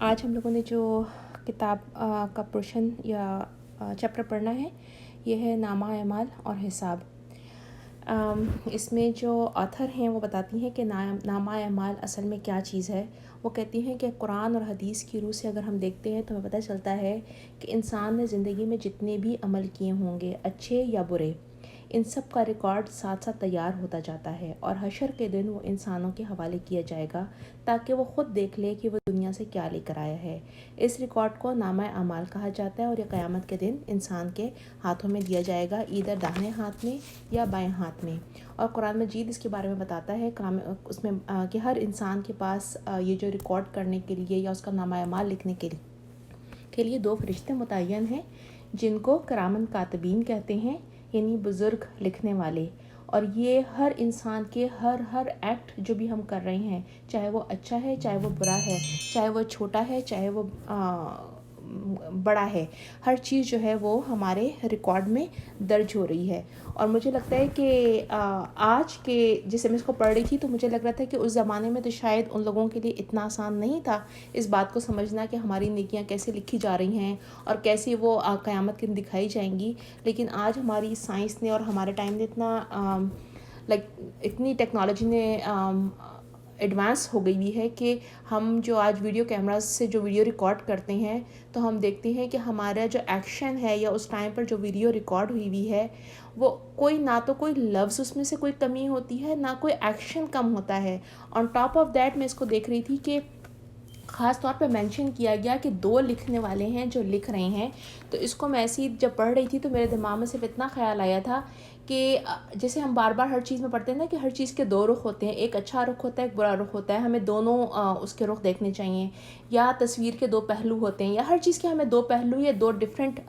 آج ہم لوگوں نے جو کتاب کا پورشن یا چیپٹر پڑھنا ہے یہ ہے نامہ اعمال اور حساب۔ اس میں جو آتھر ہیں وہ بتاتی ہیں کہ نامہ اعمال اصل میں کیا چیز ہے۔ وہ کہتی ہیں کہ قرآن اور حدیث کی روح سے اگر ہم دیکھتے ہیں تو ہمیں پتہ چلتا ہے کہ انسان نے زندگی میں جتنے بھی عمل کیے ہوں گے اچھے یا برے، ان سب کا ریکارڈ ساتھ ساتھ تیار ہوتا جاتا ہے اور حشر کے دن وہ انسانوں کے حوالے کیا جائے گا تاکہ وہ خود دیکھ لے کہ وہ دنیا سے کیا لے کر آیا ہے۔ اس ریکارڈ کو نامہ اعمال کہا جاتا ہے اور یہ قیامت کے دن انسان کے ہاتھوں میں دیا جائے گا، ادھر داہنے ہاتھ میں یا بائیں ہاتھ میں۔ اور قرآن مجید اس کے بارے میں بتاتا ہے اس میں کہ ہر انسان کے پاس یہ جو ریکارڈ کرنے کے لیے یا اس کا نامہ اعمال لکھنے کے لیے دو فرشتے متعین ہیں جن کو کرامن کاتبین کہتے ہیں، یعنی بزرگ لکھنے والے۔ اور یہ ہر انسان کے ہر ایکٹ جو بھی ہم کر رہے ہیں، چاہے وہ اچھا ہے چاہے وہ برا ہے، چاہے وہ چھوٹا ہے چاہے وہ بڑا ہے، ہر چیز جو ہے وہ ہمارے ریکارڈ میں درج ہو رہی ہے۔ اور مجھے لگتا ہے کہ آج کے جسے میں اس کو پڑھ رہی تھی تو مجھے لگ رہا تھا کہ اس زمانے میں تو شاید ان لوگوں کے لیے اتنا آسان نہیں تھا اس بات کو سمجھنا کہ ہماری نیکیاں کیسے لکھی جا رہی ہیں اور کیسے وہ قیامت کے دن دکھائی جائیں گی۔ لیکن آج ہماری سائنس نے اور ہمارے ٹائم نے اتنی ٹیکنالوجی نے ایڈوانس ہو گئی ہے کہ ہم جو آج ویڈیو کیمراز سے جو ویڈیو ریکارڈ کرتے ہیں تو ہم دیکھتے ہیں کہ ہمارا جو ایکشن ہے یا اس ٹائم پر جو ویڈیو ریکارڈ ہوئی ہے وہ نہ تو کوئی لفظ اس میں سے کوئی کمی ہوتی ہے نہ کوئی ایکشن کم ہوتا ہے۔ آن ٹاپ آف دیٹ میں اس کو دیکھ رہی تھی کہ خاص طور پہ مینشن کیا گیا کہ دو لکھنے والے ہیں جو لکھ رہے ہیں، تو اس کو میں ایسی جب پڑھ رہی تھی تو میرے دماغ میں صرف اتنا خیال آیا تھا کہ جیسے ہم بار بار ہر چیز میں پڑھتے ہیں نا کہ ہر چیز کے دو رخ ہوتے ہیں، ایک اچھا رخ ہوتا ہے ایک برا رخ ہوتا ہے، ہمیں دونوں اس کے رخ دیکھنے چاہیے، یا تصویر کے دو پہلو ہوتے ہیں، یا ہر چیز کے ہمیں دو پہلو یا دو ڈفرینٹ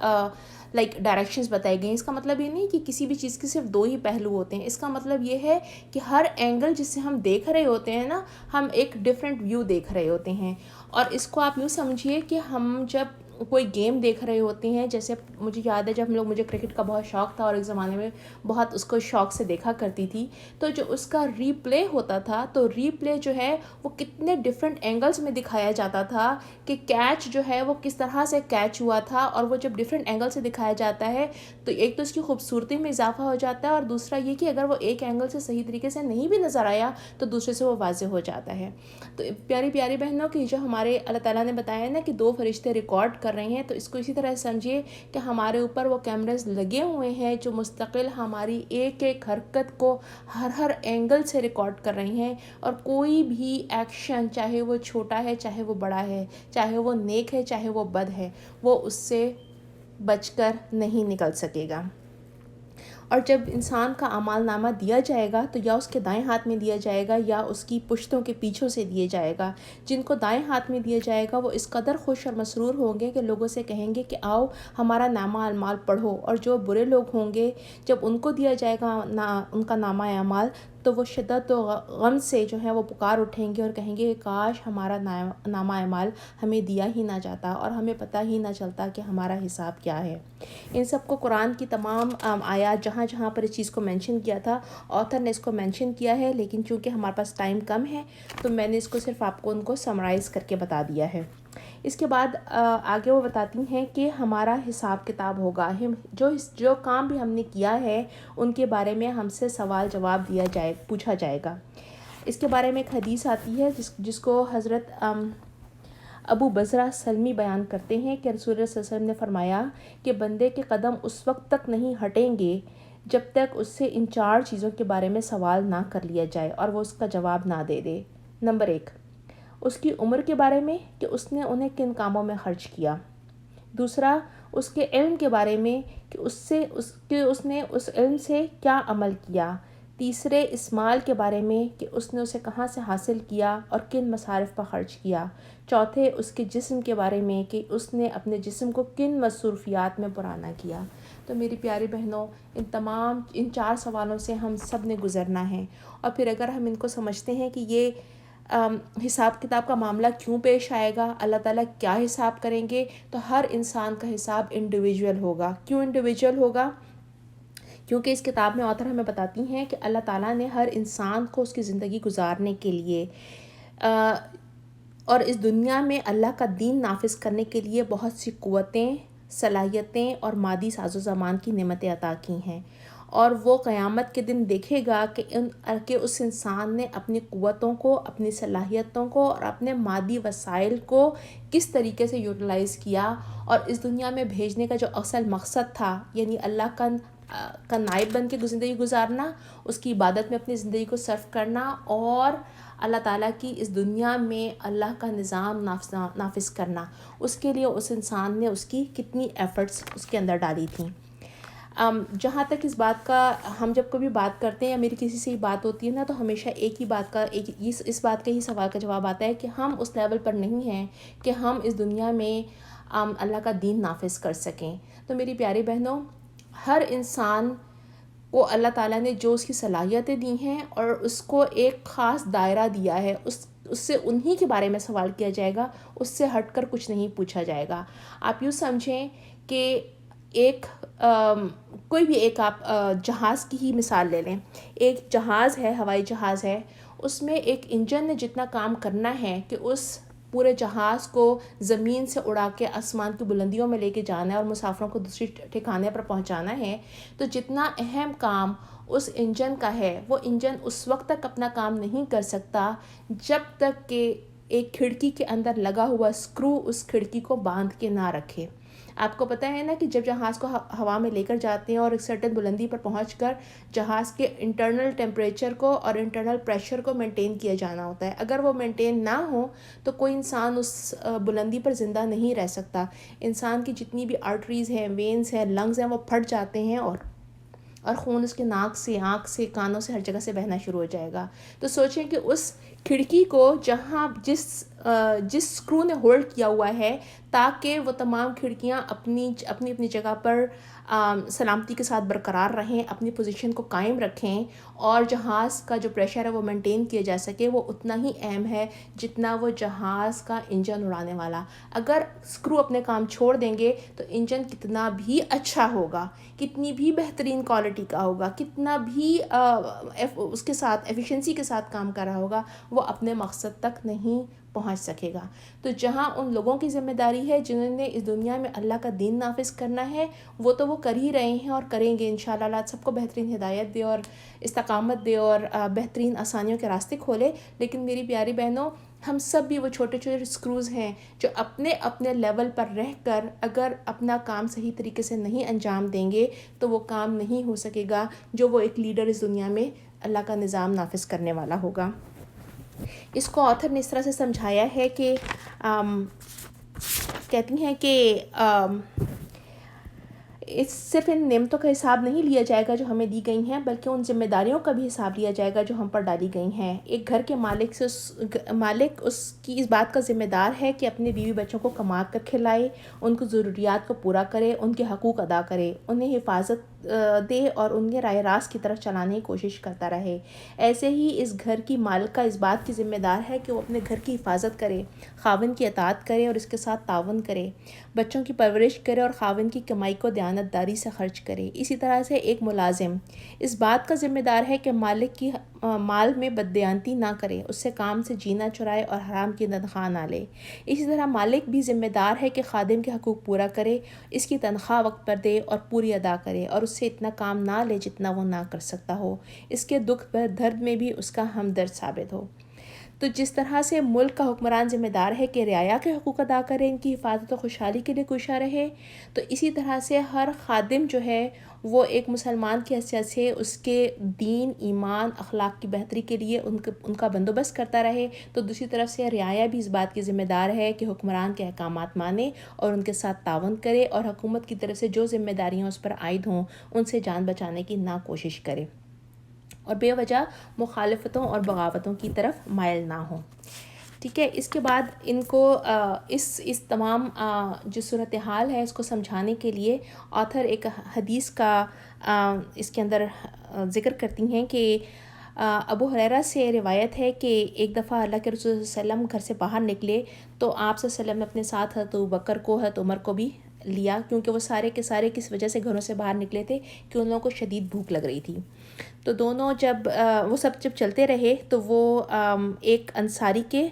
ڈائریکشنز بتائی گئی ہیں۔ اس کا مطلب یہ نہیں کہ کسی بھی چیز کے صرف دو ہی پہلو ہوتے ہیں، اس کا مطلب یہ ہے کہ ہر اینگل جس سے ہم دیکھ رہے ہوتے ہیں نا، ہم ایک ڈفرینٹ ویو دیکھ رہے ہوتے ہیں۔ اور اس کو آپ یوں سمجھیے کہ ہم جب کوئی گیم دیکھ رہے ہوتے ہیں، جیسے مجھے یاد ہے جب مجھے کرکٹ کا بہت شوق تھا اور ایک زمانے میں بہت اس کو شوق سے دیکھا کرتی تھی، تو جو اس کا ری پلے ہوتا تھا تو ری پلے جو ہے وہ کتنے ڈفرینٹ اینگلز میں دکھایا جاتا تھا کہ کیچ جو ہے وہ کس طرح سے کیچ ہوا تھا، اور وہ جب ڈفرینٹ اینگل سے دکھایا جاتا ہے تو ایک تو اس کی خوبصورتی میں اضافہ ہو جاتا ہے، اور دوسرا یہ کہ اگر وہ ایک اینگل سے صحیح طریقے سے نہیں بھی نظر آیا تو دوسرے سے وہ واضح ہو جاتا ہے۔ تو پیاری پیاری بہنوں کی جو ہمارے اللہ تعالیٰ نے بتایا نا کہ دو فرشتے ریکارڈ کر رہے ہیں، تو اس کو اسی طرح سمجھیے کہ ہمارے اوپر وہ کیمراز لگے ہوئے ہیں جو مستقل ہماری ایک ایک حرکت کو ہر اینگل سے ریکارڈ کر رہے ہیں، اور کوئی بھی ایکشن چاہے وہ چھوٹا ہے چاہے وہ بڑا ہے، چاہے وہ نیک ہے چاہے وہ بد ہے، وہ اس سے بچ کر نہیں نکل سکے گا۔ اور جب انسان کا اعمال نامہ دیا جائے گا تو یا اس کے دائیں ہاتھ میں دیا جائے گا یا اس کی پشتوں کے پیچھوں سے دیے جائے گا۔ جن کو دائیں ہاتھ میں دیا جائے گا وہ اس قدر خوش اور مسرور ہوں گے کہ لوگوں سے کہیں گے کہ آؤ ہمارا نامہ اعمال پڑھو، اور جو برے لوگ ہوں گے جب ان کو دیا جائے گا ان کا نامہ اعمال تو وہ شدت و غم سے جو ہے وہ پکار اٹھیں گے اور کہیں گے کہ کاش ہمارا نامہ اعمال ہمیں دیا ہی نہ جاتا اور ہمیں پتہ ہی نہ چلتا کہ ہمارا حساب کیا ہے۔ ان سب کو قرآن کی تمام آیات جہاں جہاں پر اس چیز کو مینشن کیا تھا آتھر نے اس کو مینشن کیا ہے، لیکن چونکہ ہمارے پاس ٹائم کم ہے تو میں نے اس کو صرف آپ کو ان کو سمرائز کر کے بتا دیا ہے۔ اس کے بعد آگے وہ بتاتی ہیں کہ ہمارا حساب کتاب ہوگا، جو کام بھی ہم نے کیا ہے ان کے بارے میں ہم سے سوال جواب پوچھا جائے گا۔ اس کے بارے میں ایک حدیث آتی ہے جس کو حضرت ابو بزرہ سلمی بیان کرتے ہیں کہ رسول اللہ صلی اللہ علیہ وسلم نے فرمایا کہ بندے کے قدم اس وقت تک نہیں ہٹیں گے جب تک اس سے ان 4 چیزوں کے بارے میں سوال نہ کر لیا جائے اور وہ اس کا جواب نہ دے دے۔ نمبر 1، اس کی عمر کے بارے میں کہ اس نے انہیں کن کاموں میں خرچ کیا۔ دوسرا، اس کے علم کے بارے میں کہ اس نے اس علم سے کیا عمل کیا۔ تیسرے، اس مال کے بارے میں کہ اس نے اسے کہاں سے حاصل کیا اور کن مصارف پر خرچ کیا۔ چوتھے، اس کے جسم کے بارے میں کہ اس نے اپنے جسم کو کن مصروفیات میں پرانا کیا۔ تو میری پیاری بہنوں، ان 4 سوالوں سے ہم سب نے گزرنا ہے، اور پھر اگر ہم ان کو سمجھتے ہیں کہ یہ حساب کتاب کا معاملہ کیوں پیش آئے گا، اللہ تعالیٰ کیا حساب کریں گے، تو ہر انسان کا حساب انڈیویجول ہوگا۔ کیوں انڈیویجول ہوگا؟ کیونکہ اس کتاب میں آتھر ہمیں بتاتی ہیں کہ اللہ تعالیٰ نے ہر انسان کو اس کی زندگی گزارنے کے لیے اور اس دنیا میں اللہ کا دین نافذ کرنے کے لیے بہت سی قوتیں، صلاحیتیں اور مادی ساز و سامان کی نعمتیں عطا کی ہیں، اور وہ قیامت کے دن دیکھے گا کہ اس انسان نے اپنی قوتوں کو، اپنی صلاحیتوں کو اور اپنے مادی وسائل کو کس طریقے سے یوٹیلائز کیا، اور اس دنیا میں بھیجنے کا جو اصل مقصد تھا، یعنی اللہ کا نائب بن کے زندگی گزارنا، اس کی عبادت میں اپنی زندگی کو صرف کرنا، اور اللہ تعالیٰ کی اس دنیا میں اللہ کا نظام نافذ کرنا، اس کے لیے اس انسان نے اس کی کتنی ایفرٹس اس کے اندر ڈالی تھیں۔ جہاں تک اس بات کا، ہم جب کبھی بات کرتے ہیں یا میری کسی سے ہی بات ہوتی ہے نا، تو ہمیشہ ایک ہی بات کا، اس بات کا ہی سوال کا جواب آتا ہے کہ ہم اس لیول پر نہیں ہیں کہ ہم اس دنیا میں اللہ کا دین نافذ کر سکیں۔ تو میری پیاری بہنوں، ہر انسان کو اللہ تعالیٰ نے جو اس کی صلاحیتیں دی ہیں اور اس کو ایک خاص دائرہ دیا ہے، اس سے انہی کے بارے میں سوال کیا جائے گا، اس سے ہٹ کر کچھ نہیں پوچھا جائے گا۔ آپ یوں سمجھیں کہ کوئی بھی ایک آپ جہاز کی ہی مثال لے لیں۔ ایک جہاز ہے، ہوائی جہاز ہے، اس میں ایک انجن نے جتنا کام کرنا ہے کہ اس پورے جہاز کو زمین سے اڑا کے آسمان کی بلندیوں میں لے کے جانا ہے اور مسافروں کو دوسری ٹھکانے پر پہنچانا ہے، تو جتنا اہم کام اس انجن کا ہے، وہ انجن اس وقت تک اپنا کام نہیں کر سکتا جب تک کہ ایک کھڑکی کے اندر لگا ہوا اسکرو اس کھڑکی کو باندھ کے نہ رکھے۔ آپ کو پتہ ہے نا کہ جب جہاز کو ہوا میں لے کر جاتے ہیں اور ایک سرٹن بلندی پر پہنچ کر جہاز کے انٹرنل ٹیمپریچر کو اور انٹرنل پریشر کو مینٹین کیا جانا ہوتا ہے، اگر وہ مینٹین نہ ہو تو کوئی انسان اس بلندی پر زندہ نہیں رہ سکتا۔ انسان کی جتنی بھی آرٹریز ہیں، وینز ہیں، لنگز ہیں، وہ پھٹ جاتے ہیں اور خون اس کے ناک سے، آنکھ سے، کانوں سے، ہر جگہ سے بہنا شروع ہو جائے گا۔ تو سوچیں کہ اس کھڑکی کو جس اسکرو نے ہولڈ کیا ہوا ہے تاکہ وہ تمام کھڑکیاں اپنی جگہ پر سلامتی کے ساتھ برقرار رہیں، اپنی پوزیشن کو قائم رکھیں، اور جہاز کا جو پریشر ہے وہ مینٹین کیا جا سکے، وہ اتنا ہی اہم ہے جتنا وہ جہاز کا انجن اڑانے والا۔ اگر اسکرو اپنے کام چھوڑ دیں گے تو انجن کتنا بھی اچھا ہوگا، کتنی بھی بہترین کوالٹی کا ہوگا، کتنا بھی اس کے ساتھ ایفیشنسی کے ساتھ کام کر رہا ہوگا، وہ اپنے مقصد تک نہیں پہنچ سکے گا۔ تو جہاں ان لوگوں کی ذمہ داری ہے جنہوں نے اس دنیا میں اللہ کا دین نافذ کرنا ہے، وہ تو وہ کر ہی رہے ہیں اور کریں گے انشاءاللہ۔ اللہ سب کو بہترین ہدایت دے اور استقامت دے اور بہترین آسانیوں کے راستے کھولے۔ لیکن میری پیاری بہنوں، ہم سب بھی وہ چھوٹے چھوٹے اسکروز ہیں جو اپنے لیول پر رہ کر اگر اپنا کام صحیح طریقے سے نہیں انجام دیں گے تو وہ کام نہیں ہو سکے گا جو وہ ایک لیڈر اس دنیا میں اللہ کا نظام نافذ کرنے والا ہوگا۔ اس کو آتھر نے اس طرح سے سمجھایا ہے کہ کہتی ہیں کہ اس صرف ان نعمتوں کا حساب نہیں لیا جائے گا جو ہمیں دی گئی ہیں، بلکہ ان ذمہ داریوں کا بھی حساب لیا جائے گا جو ہم پر ڈالی گئی ہیں۔ ایک گھر کے مالک اس کی اس بات کا ذمہ دار ہے کہ اپنے بیوی بچوں کو کما کر کھلائے، ان کو ضروریات کو پورا کرے، ان کے حقوق ادا کرے، انہیں حفاظت دے اور انہیں راہ راست کی طرف چلانے کی کوشش کرتا رہے۔ ایسے ہی اس گھر کی مالکہ اس بات کی ذمہ دار ہے کہ وہ اپنے گھر کی حفاظت کرے، خاوند کی اطاعت کرے اور اس کے ساتھ تعاون کرے، بچوں کی پرورش کرے اور خاوند کی کمائی کو دیانتداری سے خرچ کرے۔ اسی طرح سے ایک ملازم اس بات کا ذمہ دار ہے کہ مالک کی مال میں بددیانتی نہ کرے، اس سے کام سے جینا چرائے اور حرام کی تنخواہ نہ لے۔ اسی طرح مالک بھی ذمہ دار ہے کہ خادم کے حقوق پورا کرے، اس کی تنخواہ وقت پر دے اور پوری ادا کرے، اور اس سے اتنا کام نہ لے جتنا وہ نہ کر سکتا ہو، اس کے دکھ درد میں بھی اس کا ہمدرد ثابت ہو۔ تو جس طرح سے ملک کا حکمران ذمہ دار ہے کہ رعایا کے حقوق ادا کرے، ان کی حفاظت و خوشحالی کے لیے کوشاں رہے، تو اسی طرح سے ہر خادم جو ہے وہ ایک مسلمان کی حیثیت سے اس کے دین، ایمان، اخلاق کی بہتری کے لیے ان کا بندوبست کرتا رہے۔ تو دوسری طرف سے رعایا بھی اس بات کی ذمہ دار ہے کہ حکمران کے احکامات مانے اور ان کے ساتھ تعاون کرے، اور حکومت کی طرف سے جو ذمہ داریاں اس پر عائد ہوں ان سے جان بچانے کی نہ کوشش کرے اور بے وجہ مخالفتوں اور بغاوتوں کی طرف مائل نہ ہوں۔ ٹھیک ہے، اس کے بعد ان کو اس تمام جو صورتحال ہے اس کو سمجھانے کے لیے آتھر ایک حدیث کا اس کے اندر ذکر کرتی ہیں کہ ابو ہریرہ سے روایت ہے کہ ایک دفعہ اللہ کے رسول صلی اللہ علیہ وسلم گھر سے باہر نکلے تو آپ صلی اللہ علیہ وسلم نے اپنے ساتھ حضرت ابوبکر کو، حضرت عمر کو بھی لیا، کیونکہ وہ سارے کے سارے کس وجہ سے گھروں سے باہر نکلے تھے کہ ان لوگوں کو شدید بھوک لگ رہی تھی۔ تو دونوں وہ سب جب چلتے رہے تو وہ ایک انصاری کے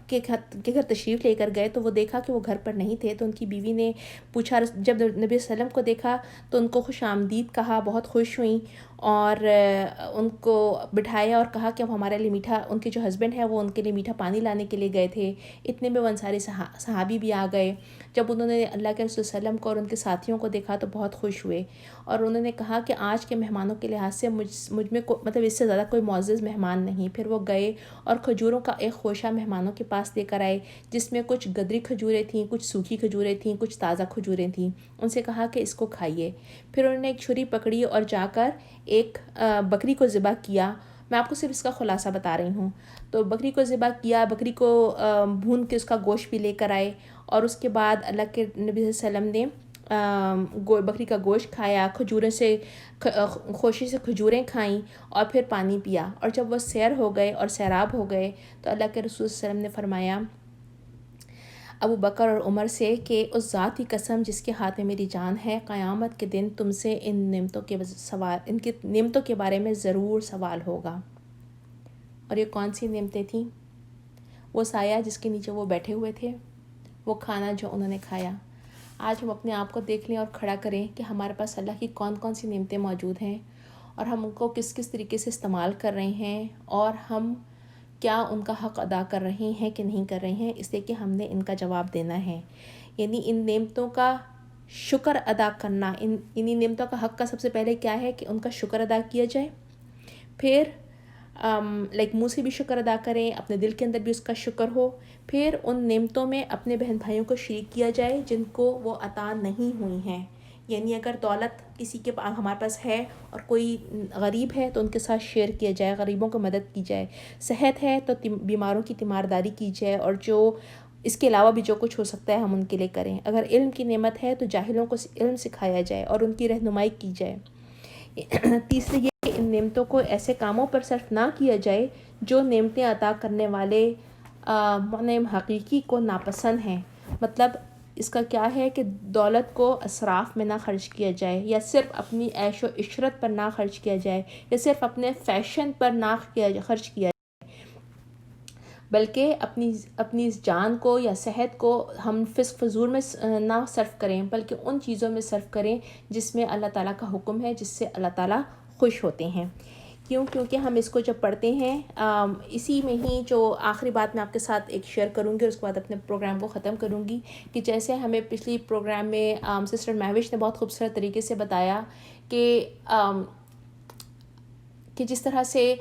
کے گھر تشریف لے کر گئے تو وہ دیکھا کہ وہ گھر پر نہیں تھے، تو ان کی بیوی نے پوچھا، جب نبی صلی اللہ علیہ وسلم کو دیکھا تو ان کو خوش آمدید کہا، بہت خوش ہوئیں اور ان کو بٹھایا اور کہا کہ اب ہمارے لیے میٹھا، ان کے جو ہسبینڈ ہے وہ ان کے لیے میٹھا پانی لانے کے لیے گئے تھے، اتنے میں وہ انصاری صحابی بھی آ گئے۔ جب انہوں نے اللہ کے رسول صلی اللہ علیہ وسلم کو اور ان کے ساتھیوں کو دیکھا تو بہت خوش ہوئے اور انہوں نے کہا کہ آج کے مہمانوں کے لحاظ سے مجھ میں مطلب اس سے زیادہ کوئی معزز مہمان نہیں۔ پھر وہ گئے اور کھجوروں کا ایک خوشہ مہمانوں کے پاس لے کر آئے، جس میں کچھ گدری کھجوریں تھیں، کچھ سوکھی کھجوریں تھیں، کچھ تازہ کھجوریں تھیں۔ ان سے کہا کہ اس کو کھائیے۔ پھر انہوں نے ایک چھری پکڑی اور جا کر ایک بکری کو ذبح کیا۔ میں آپ کو صرف اس کا خلاصہ بتا رہی ہوں۔ تو بکری کو ذبح کیا، بکری کو بھون کے اس کا گوشت بھی لے کر آئے اور اس کے بعد اللہ کے نبی صلی اللہ علیہ وسلم نے بکری کا گوشت کھایا، کھجوریں سے خوشی سے کھجوریں کھائیں اور پھر پانی پیا۔ اور جب وہ سیر ہو گئے اور سیراب ہو گئے تو اللہ کے رسول صلی اللہ علیہ وسلم نے فرمایا ابو بکر اور عمر سے کہ اس ذات کی قسم جس کے ہاتھ میں میری جان ہے، قیامت کے دن تم سے ان نعمتوں کے بارے میں ضرور سوال ہوگا۔ اور یہ کون سی نعمتیں تھیں؟ وہ سایہ جس کے نیچے وہ بیٹھے ہوئے تھے، وہ کھانا جو انہوں نے کھایا۔ آج ہم اپنے آپ کو دیکھ لیں اور کھڑا کریں کہ ہمارے پاس اللہ کی کون کون سی نعمتیں موجود ہیں اور ہم ان کو کس کس طریقے سے استعمال کر رہے ہیں اور ہم کیا ان کا حق ادا کر رہے ہیں کہ نہیں کر رہے ہیں، اس لیے کہ ہم نے ان کا جواب دینا ہے۔ یعنی ان نعمتوں کا شکر ادا کرنا، انہی نعمتوں کا حق کا سب سے پہلے کیا ہے کہ ان کا شکر ادا کیا جائے، پھر منہ سے بھی شکر ادا کریں، اپنے دل کے اندر بھی اس کا شکر ہو، پھر ان نعمتوں میں اپنے بہن بھائیوں کو شریک کیا جائے جن کو وہ عطا نہیں ہوئی ہیں۔ یعنی اگر دولت کسی کے ہمارے پاس ہے اور کوئی غریب ہے تو ان کے ساتھ شیئر کیا جائے، غریبوں کو مدد کی جائے، صحت ہے تو بیماروں کی تیمارداری کی جائے، اور جو اس کے علاوہ بھی جو کچھ ہو سکتا ہے ہم ان کے لیے کریں۔ اگر علم کی نعمت ہے تو جاہلوں کو علم سکھایا جائے اور ان کی رہنمائی کی جائے۔ تیسری یہ کہ ان نعمتوں کو ایسے کاموں پر صرف نہ کیا جائے جو نعمتیں عطا کرنے والے منعم حقیقی کو ناپسند ہیں۔ مطلب اس کا کیا ہے کہ دولت کو اسراف میں نہ خرچ کیا جائے، یا صرف اپنی عیش و عشرت پر نہ خرچ کیا جائے، یا صرف اپنے فیشن پر نہ خرچ کیا جائے، بلکہ اپنی اس جان کو یا صحت کو ہم فضول میں نہ صرف کریں، بلکہ ان چیزوں میں صرف کریں جس میں اللہ تعالیٰ کا حکم ہے، جس سے اللہ تعالیٰ خوش ہوتے ہیں۔ کیونکہ ہم اس کو جب پڑھتے ہیں، اسی میں ہی جو آخری بات میں آپ کے ساتھ ایک شیئر کروں گی اور اس کے بعد اپنے پروگرام کو ختم کروں گی، کہ جیسے ہمیں پچھلی پروگرام میں سسٹر مہوش نے بہت خوبصورت طریقے سے بتایا کہ جس طرح سے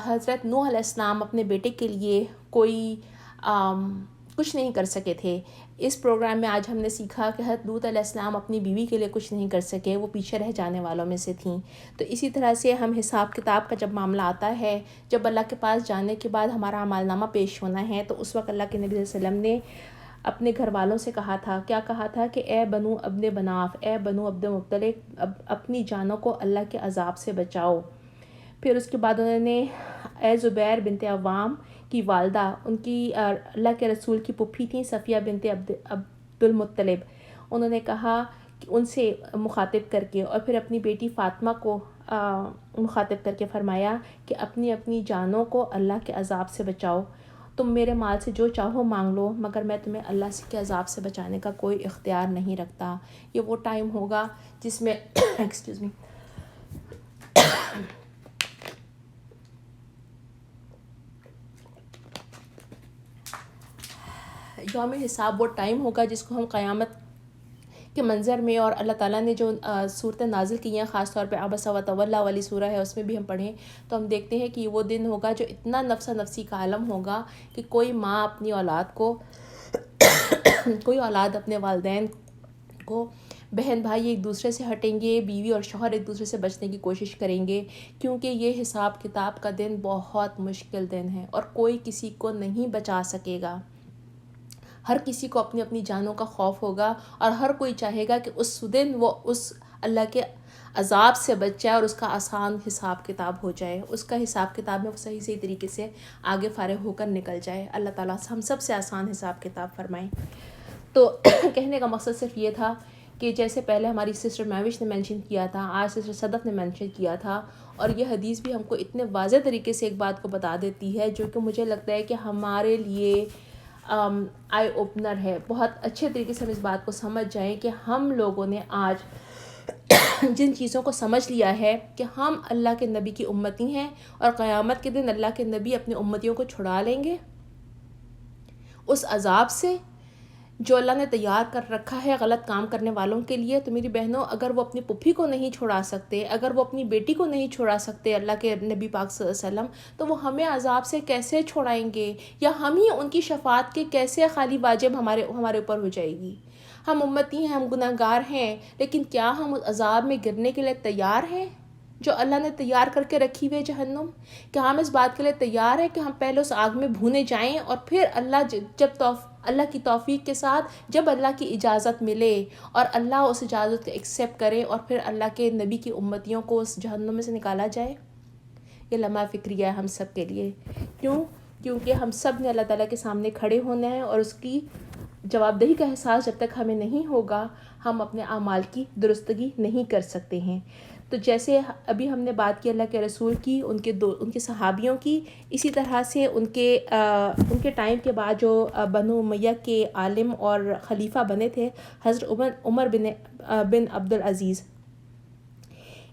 حضرت نوح علیہ السلام اپنے بیٹے کے لیے کوئی کچھ نہیں کر سکے تھے، اس پروگرام میں آج ہم نے سیکھا کہ حضرت لوط علیہ السلام اپنی بیوی کے لیے کچھ نہیں کر سکے، وہ پیچھے رہ جانے والوں میں سے تھیں۔ تو اسی طرح سے ہم حساب کتاب کا جب معاملہ آتا ہے، جب اللہ کے پاس جانے کے بعد ہمارا اعمال نامہ پیش ہونا ہے، تو اس وقت اللہ کے نبی صلی اللہ علیہ وسلم نے اپنے گھر والوں سے کہا تھا، کیا کہا تھا کہ اے بنو عبد مناف، اے بنو عبد مطلب، اپنی جانوں کو اللہ کے عذاب سے بچاؤ۔ پھر اس کے بعد انہوں نے اے زبیر بنت عوام کی والدہ، ان کی اللہ کے رسول کی پھوپھی تھیں صفیہ بنت عبد المطلب، انہوں نے کہا کہ ان سے مخاطب کر کے، اور پھر اپنی بیٹی فاطمہ کو مخاطب کر کے فرمایا کہ اپنی جانوں کو اللہ کے عذاب سے بچاؤ، تم میرے مال سے جو چاہو مانگ لو، مگر میں تمہیں اللہ کے عذاب سے بچانے کا کوئی اختیار نہیں رکھتا۔ یہ وہ ٹائم ہوگا جس میں ایکسکیوز می یوم حساب وہ ٹائم ہوگا جس کو ہم قیامت کے منظر میں، اور اللہ تعالیٰ نے جو صورتیں نازل کی ہیں، خاص طور پہ عبس و تولی والی سورہ ہے، اس میں بھی ہم پڑھیں تو ہم دیکھتے ہیں کہ یہ وہ دن ہوگا جو اتنا نفسا نفسی کا عالم ہوگا کہ کوئی ماں اپنی اولاد کو کوئی اولاد اپنے والدین کو، بہن بھائی ایک دوسرے سے ہٹیں گے، بیوی اور شوہر ایک دوسرے سے بچنے کی کوشش کریں گے، کیونکہ یہ حساب کتاب کا دن بہت مشکل دن ہے اور کوئی کسی کو نہیں بچا سکے گا۔ ہر کسی کو اپنی اپنی جانوں کا خوف ہوگا اور ہر کوئی چاہے گا کہ اس دن وہ اس اللہ کے عذاب سے بچ جائے اور اس کا آسان حساب کتاب ہو جائے، اس کا حساب کتاب میں وہ صحیح طریقے سے آگے فارغ ہو کر نکل جائے۔ اللہ تعالیٰ ہم سب سے آسان حساب کتاب فرمائیں۔ تو کہنے کا مقصد صرف یہ تھا کہ جیسے پہلے ہماری سسٹر مہوش نے مینشن کیا تھا، آج سسٹر صدف نے مینشن کیا تھا، اور یہ حدیث بھی ہم کو اتنے واضح طریقے سے ایک بات کو بتا دیتی ہے جو کہ مجھے لگتا ہے کہ ہمارے لیے آئی اوپنر ہے. بہت اچھے طریقے سے ہم اس بات کو سمجھ جائیں کہ ہم لوگوں نے آج جن چیزوں کو سمجھ لیا ہے کہ ہم اللہ کے نبی کی امتی ہیں اور قیامت کے دن اللہ کے نبی اپنے امتیوں کو چھڑا لیں گے اس عذاب سے جو اللہ نے تیار کر رکھا ہے غلط کام کرنے والوں کے لیے. تو میری بہنوں، اگر وہ اپنی پھوپھی کو نہیں چھڑا سکتے، اگر وہ اپنی بیٹی کو نہیں چھڑا سکتے اللہ کے نبی پاک صلی اللہ علیہ وسلم، تو وہ ہمیں عذاب سے کیسے چھڑائیں گے؟ یا ہم ہی ان کی شفاعت کے کیسے خالی واجب ہمارے اوپر ہو جائے گی؟ ہم امتی ہیں، ہم گناہ گار ہیں، لیکن کیا ہم اس عذاب میں گرنے کے لیے تیار ہیں جو اللہ نے تیار کر کے رکھی ہوئی ہے جہنم؟ کہ ہم اس بات کے لیے تیار ہیں کہ ہم پہلے اس آگ میں بھونے جائیں اور پھر اللہ کی توفیق کے ساتھ جب اللہ کی اجازت ملے اور اللہ اس اجازت کو ایکسیپٹ کرے اور پھر اللہ کے نبی کی امتیوں کو اس جہنم میں سے نکالا جائے؟ یہ لمحہ فکریہ ہے ہم سب کے لیے. کیونکہ ہم سب نے اللہ تعالیٰ کے سامنے کھڑے ہونا ہے اور اس کی جواب دہی کا احساس جب تک ہمیں نہیں ہوگا ہم اپنے اعمال کی درستگی نہیں کر سکتے ہیں. تو جیسے ابھی ہم نے بات کی اللہ کے رسول کی، ان کے صحابیوں کی، اسی طرح سے ان کے ٹائم کے بعد جو بنو امیہ کے عالم اور خلیفہ بنے تھے حضرت عمر بن عبد العزیز،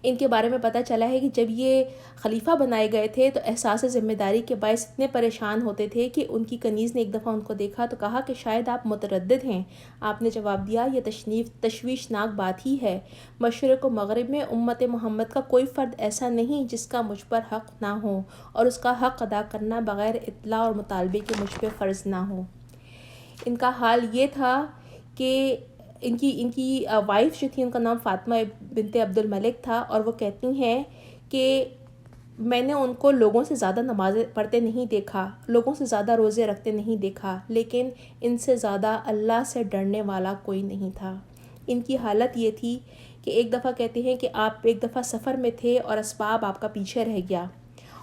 ان کے بارے میں پتہ چلا ہے کہ جب یہ خلیفہ بنائے گئے تھے تو احساس ذمہ داری کے باعث اتنے پریشان ہوتے تھے کہ ان کی کنیز نے ایک دفعہ ان کو دیکھا تو کہا کہ شاید آپ متردد ہیں. آپ نے جواب دیا یہ تشویشناک بات ہی ہے. مشرق و مغرب میں امت محمد کا کوئی فرد ایسا نہیں جس کا مجھ پر حق نہ ہو اور اس کا حق ادا کرنا بغیر اطلاع اور مطالبے کے مجھ پہ فرض نہ ہو. ان کا حال یہ تھا کہ ان کی وائف جو تھی، ان کا نام فاطمہ بنت عبد الملک تھا، اور وہ کہتی ہیں کہ میں نے ان کو لوگوں سے زیادہ نمازیں پڑھتے نہیں دیکھا، لوگوں سے زیادہ روزے رکھتے نہیں دیکھا، لیکن ان سے زیادہ اللہ سے ڈرنے والا کوئی نہیں تھا. ان کی حالت یہ تھی کہ ایک دفعہ کہتے ہیں کہ آپ ایک دفعہ سفر میں تھے اور اسباب آپ کا پیچھے رہ گیا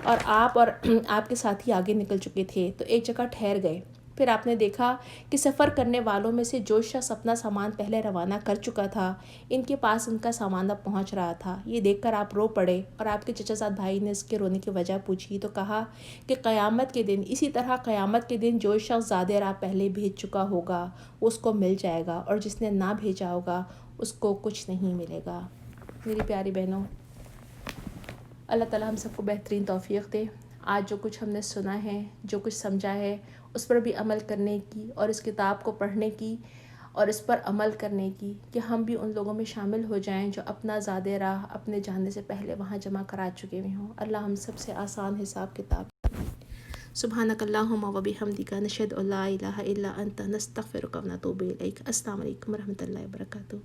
اور آپ کے ساتھی آگے نکل چکے تھے، تو ایک جگہ ٹھہر گئے. پھر آپ نے دیکھا کہ سفر کرنے والوں میں سے جو شخص اپنا سامان پہلے روانہ کر چکا تھا، ان کے پاس ان کا سامان اب پہنچ رہا تھا. یہ دیکھ کر آپ رو پڑے اور آپ کے چچا زاد بھائی نے اس کے رونے کی وجہ پوچھی تو کہا کہ قیامت کے دن اسی طرح قیامت کے دن جو شخص زیادہ راہ پہلے بھیج چکا ہوگا اس کو مل جائے گا، اور جس نے نہ بھیجا ہوگا اس کو کچھ نہیں ملے گا. میری پیاری بہنوں، اللہ تعالیٰ ہم سب کو بہترین توفیق دے. آج جو کچھ ہم نے سنا ہے، جو کچھ سمجھا ہے، اس پر بھی عمل کرنے کی اور اس کتاب کو پڑھنے کی اور اس پر عمل کرنے کی، کہ ہم بھی ان لوگوں میں شامل ہو جائیں جو اپنا زیادہ راہ اپنے جانے سے پہلے وہاں جمع کرا چکے ہوئے ہوں. اللہ ہم سب سے آسان حساب کتاب. سبحانک اللہم و بحمدک نشہد ان لا الہ الا انت نستغفرک و نتوب الیک. السلام علیکم و رحمۃ اللہ وبرکاتہ.